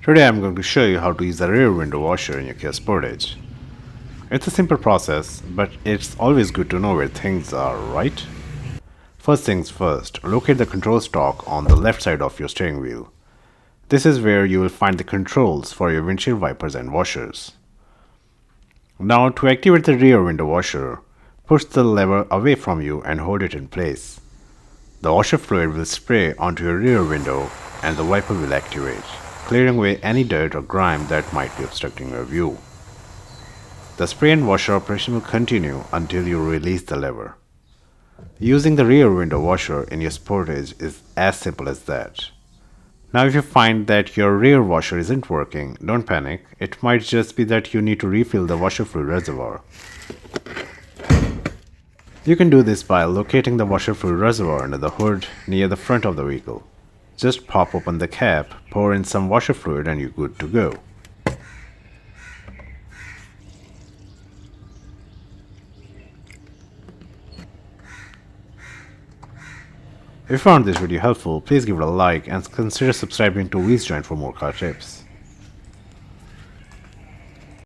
Today I'm going to show you how to use the rear window washer in your Kia Sportage. It's a simple process, but it's always good to know where things are, right? First things first, locate the control stalk on the left side of your steering wheel. This is where you will find the controls for your windshield wipers and washers. Now to activate the rear window washer, push the lever away from you and hold it in place. The washer fluid will spray onto your rear window and the wiper will activate, clearing away any dirt or grime that might be obstructing your view. The spray and washer operation will continue until you release the lever. Using the rear window washer in your Sportage is as simple as that. Now if you find that your rear washer isn't working, don't panic. It might just be that you need to refill the washer fluid reservoir. You can do this by locating the washer fluid reservoir under the hood near the front of the vehicle. Just pop open the cap, pour in some washer fluid and you're good to go. If you found this video helpful, please give it a like and consider subscribing to Wheels Joint for more car tips.